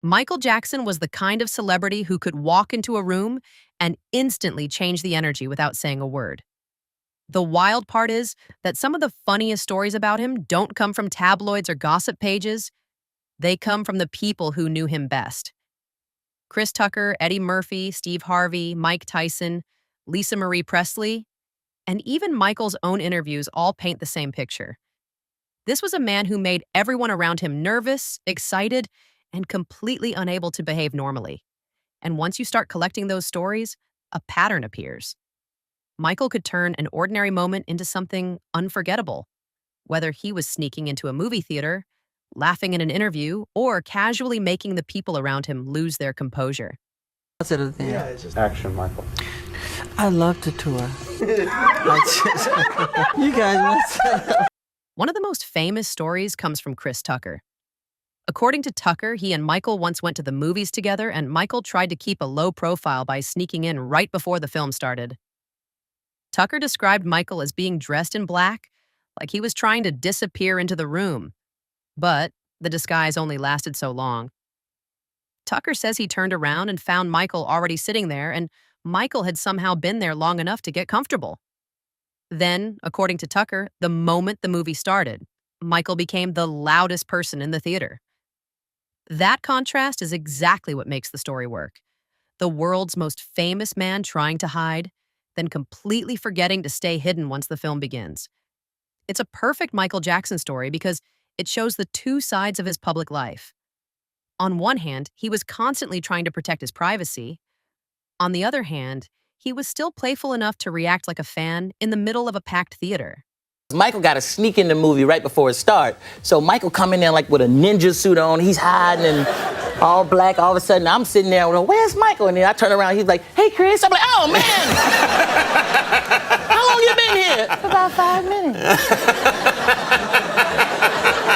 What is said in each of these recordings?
Michael Jackson was the kind of celebrity who could walk into a room and instantly change the energy without saying a word. The wild part is that some of the funniest stories about him don't come from tabloids or gossip pages. They come from the people who knew him best. Chris Tucker, Eddie Murphy, Steve Harvey, Mike Tyson, Lisa Marie Presley, and even Michael's own interviews all paint the same picture. This was a man who made everyone around him nervous, excited, and completely unable to behave normally. And once you start collecting those stories, a pattern appears. Michael could turn an ordinary moment into something unforgettable, whether he was sneaking into a movie theater, laughing in an interview, or casually making the people around him lose their composure. Positive thing. Yeah, it's just Action, Michael. I love to tour. You guys must. One of the most famous stories comes from Chris Tucker. According to Tucker, he and Michael once went to the movies together, and Michael tried to keep a low profile by sneaking in right before the film started. Tucker described Michael as being dressed in black, like he was trying to disappear into the room. But the disguise only lasted so long. Tucker says he turned around and found Michael already sitting there, and Michael had somehow been there long enough to get comfortable. Then, according to Tucker, the moment the movie started, Michael became the loudest person in the theater. That contrast is exactly what makes the story work. The world's most famous man trying to hide, then completely forgetting to stay hidden once the film begins. It's a perfect Michael Jackson story because it shows the two sides of his public life. On one hand, he was constantly trying to protect his privacy. On the other hand, he was still playful enough to react like a fan in the middle of a packed theater. Michael got to sneak in the movie right before it starts. So Michael coming in like with a ninja suit on, he's hiding and all black. All of a sudden, I'm sitting there, where's Michael? And then I turn around, he's like, hey, Chris. I'm like, oh, man. How long you been here? About 5 minutes.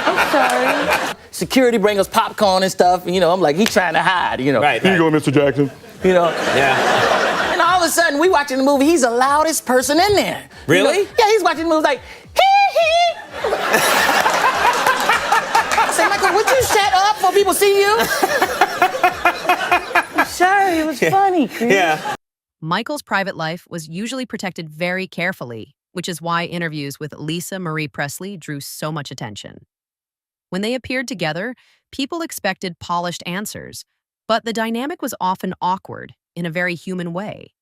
I'm sorry. Security bring us popcorn and stuff. I'm like, he's trying to hide, Right. Here you go, Mr. Jackson. Yeah. And all of a sudden, we watching the movie, he's the loudest person in there. Really? Yeah, he's watching the movie like, hee. I said, Michael, would you shut up before people see you? I'm sorry. It was funny, Chris. Yeah. Michael's private life was usually protected very carefully, which is why interviews with Lisa Marie Presley drew so much attention. When they appeared together, people expected polished answers, but the dynamic was often awkward in a very human way.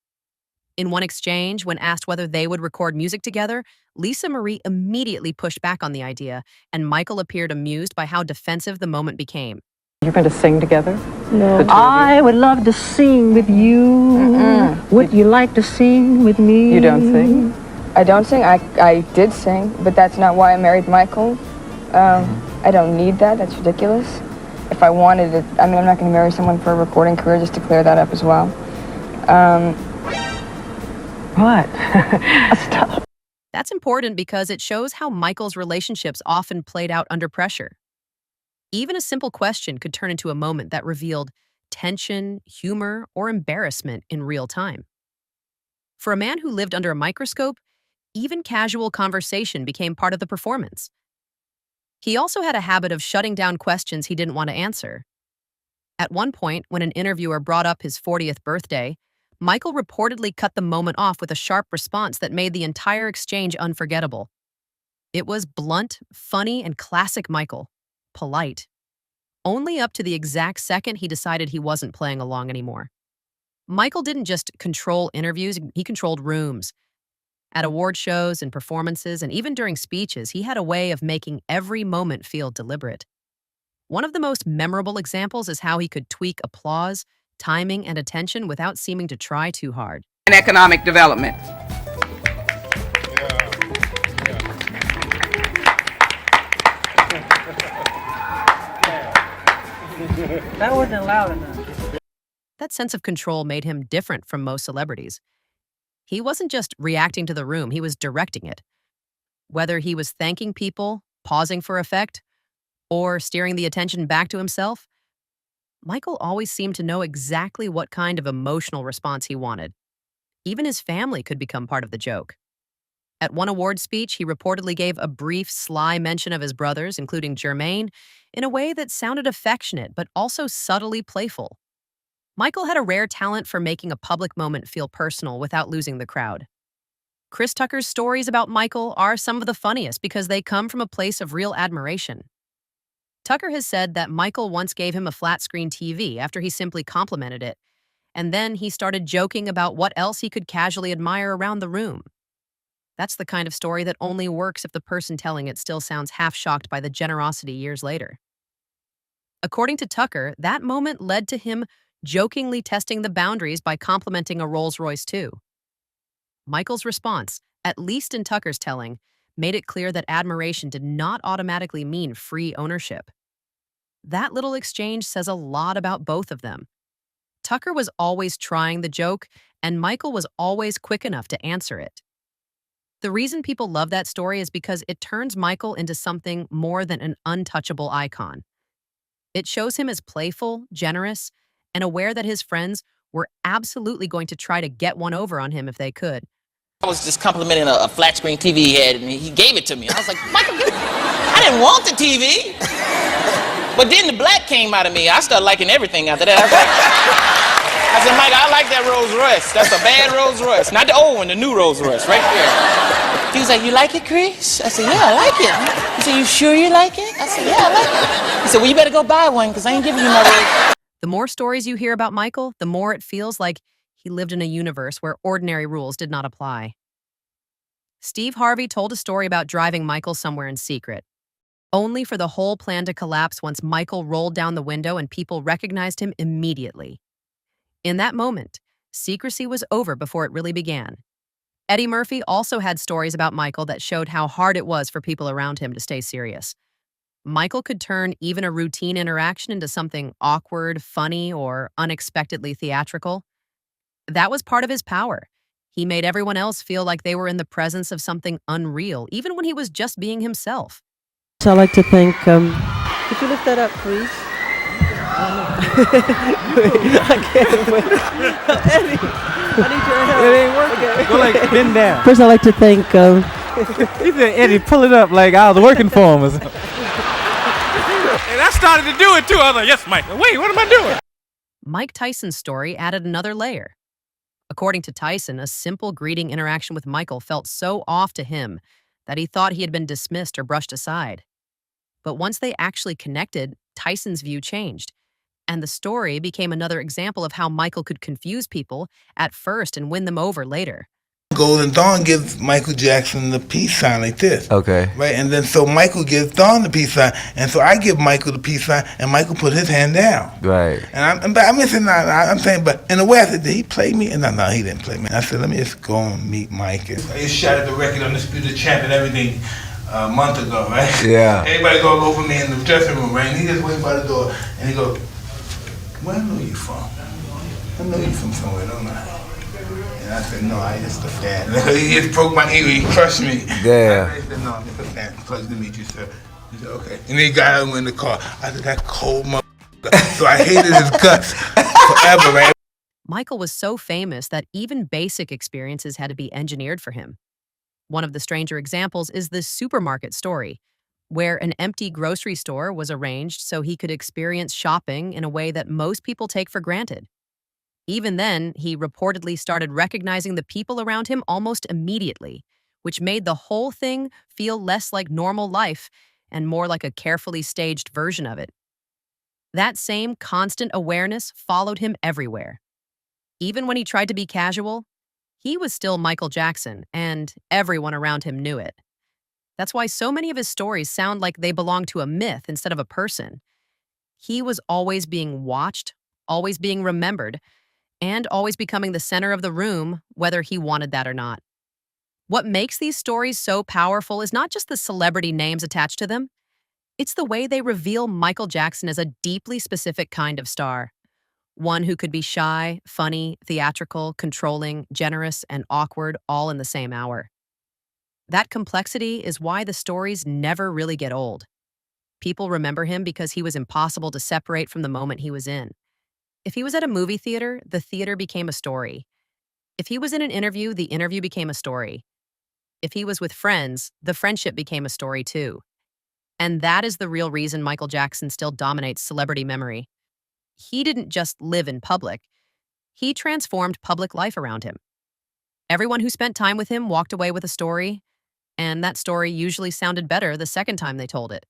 In one exchange, when asked whether they would record music together, Lisa Marie immediately pushed back on the idea, and Michael appeared amused by how defensive the moment became. You're going to sing together? No. I would love to sing with you. Would you like to sing with me? You don't sing? I don't sing. I did sing, but that's not why I married Michael. I don't need that. That's ridiculous. If I wanted it, I'm not going to marry someone for a recording career, just to clear that up as well. What? Stop. That's important because it shows how Michael's relationships often played out under pressure. Even a simple question could turn into a moment that revealed tension, humor, or embarrassment in real time. For a man who lived under a microscope, even casual conversation became part of the performance. He also had a habit of shutting down questions he didn't want to answer. At one point, when an interviewer brought up his 40th birthday, Michael reportedly cut the moment off with a sharp response that made the entire exchange unforgettable. It was blunt, funny, and classic Michael. Polite. Only up to the exact second he decided he wasn't playing along anymore. Michael didn't just control interviews, he controlled rooms. At award shows and performances, and even during speeches, he had a way of making every moment feel deliberate. One of the most memorable examples is how he could tweak applause, timing, and attention without seeming to try too hard. And economic development. That wasn't loud enough. That sense of control made him different from most celebrities. He wasn't just reacting to the room, he was directing it. Whether he was thanking people, pausing for effect, or steering the attention back to himself, Michael always seemed to know exactly what kind of emotional response he wanted. Even his family could become part of the joke. At one award speech, he reportedly gave a brief, sly mention of his brothers, including Jermaine, in a way that sounded affectionate but also subtly playful. Michael had a rare talent for making a public moment feel personal without losing the crowd. Chris Tucker's stories about Michael are some of the funniest because they come from a place of real admiration. Tucker has said that Michael once gave him a flat screen TV after he simply complimented it, and then he started joking about what else he could casually admire around the room. That's the kind of story that only works if the person telling it still sounds half shocked by the generosity years later. According to Tucker, that moment led to him jokingly testing the boundaries by complimenting a Rolls-Royce too. Michael's response, at least in Tucker's telling, made it clear that admiration did not automatically mean free ownership. That little exchange says a lot about both of them. Tucker was always trying the joke, and Michael was always quick enough to answer it. The reason people love that story is because it turns Michael into something more than an untouchable icon. It shows him as playful, generous, and aware that his friends were absolutely going to try to get one over on him if they could. I was just complimenting a flat screen TV he had, and he gave it to me. I was like, Michael, I didn't want the TV. But then the black came out of me. I started liking everything after that. I said, Mike, I like that Rolls Royce. That's a bad Rolls Royce. Not the old one, the new Rolls Royce, right there. He was like, you like it, Chris? I said, yeah, I like it. He said, you sure you like it? I said, yeah, I like it. He said, well, you better go buy one, because I ain't giving you my Rolls. The more stories you hear about Michael, the more it feels like he lived in a universe where ordinary rules did not apply. Steve Harvey told a story about driving Michael somewhere in secret, only for the whole plan to collapse once Michael rolled down the window and people recognized him immediately. In that moment, secrecy was over before it really began. Eddie Murphy also had stories about Michael that showed how hard it was for people around him to stay serious. Michael could turn even a routine interaction into something awkward, funny, or unexpectedly theatrical. That was part of his power. He made everyone else feel like they were in the presence of something unreal, even when he was just being himself. So I'd like to thank, could you lift that up, please? I can't wait. Eddie, I need your help. It ain't working. Okay. Go like bend down. First, I'd like to thank, He said, Eddie, pull it up like I was working for him or something. And I started to do it too. I was like, yes, Mike. Wait, what am I doing? Mike Tyson's story added another layer. According to Tyson, a simple greeting interaction with Michael felt so off to him that he thought he had been dismissed or brushed aside. But once they actually connected, Tyson's view changed, and the story became another example of how Michael could confuse people at first and win them over later. Golden Dawn gives Michael Jackson the peace sign like this. Okay. Right, and then so Michael gives Dawn the peace sign, and so I give Michael the peace sign, and Michael put his hand down. Right. And I'm saying, but in a way, I said, did he play me? And no, he didn't play me. I said, let me just go and meet Mike. I just shot the record Undisputed Champ and everything a month ago, right? Yeah. Everybody's all over me in the dressing room, right? And he just went by the door, and he goes, where I know you from? I know you from somewhere, don't I? And I said, no, I just a fan. He just broke my ego, he crushed me. Yeah. I said, no, I'm just a fan. Pleasure to meet you, sir. He said, okay. And then he got out and went in the car. I said, that cold motherfucker. So I hated his guts forever, right? Michael was so famous that even basic experiences had to be engineered for him. One of the stranger examples is the supermarket story, where an empty grocery store was arranged so he could experience shopping in a way that most people take for granted. Even then, he reportedly started recognizing the people around him almost immediately, which made the whole thing feel less like normal life and more like a carefully staged version of it. That same constant awareness followed him everywhere. Even when he tried to be casual, he was still Michael Jackson, and everyone around him knew it. That's why so many of his stories sound like they belong to a myth instead of a person. He was always being watched, always being remembered, and always becoming the center of the room, whether he wanted that or not. What makes these stories so powerful is not just the celebrity names attached to them. It's the way they reveal Michael Jackson as a deeply specific kind of star. One who could be shy, funny, theatrical, controlling, generous, and awkward all in the same hour. That complexity is why the stories never really get old. People remember him because he was impossible to separate from the moment he was in. If he was at a movie theater, the theater became a story. If he was in an interview, the interview became a story. If he was with friends, the friendship became a story too. And that is the real reason Michael Jackson still dominates celebrity memory. He didn't just live in public, he transformed public life around him. Everyone who spent time with him walked away with a story, and that story usually sounded better the second time they told it.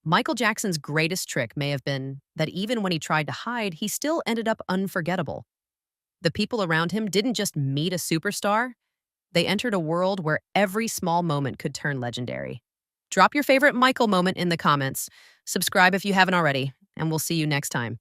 Michael Jackson's greatest trick may have been that even when he tried to hide, he still ended up unforgettable. The people around him didn't just meet a superstar, they entered a world where every small moment could turn legendary. Drop your favorite Michael moment in the comments. Subscribe if you haven't already, and we'll see you next time.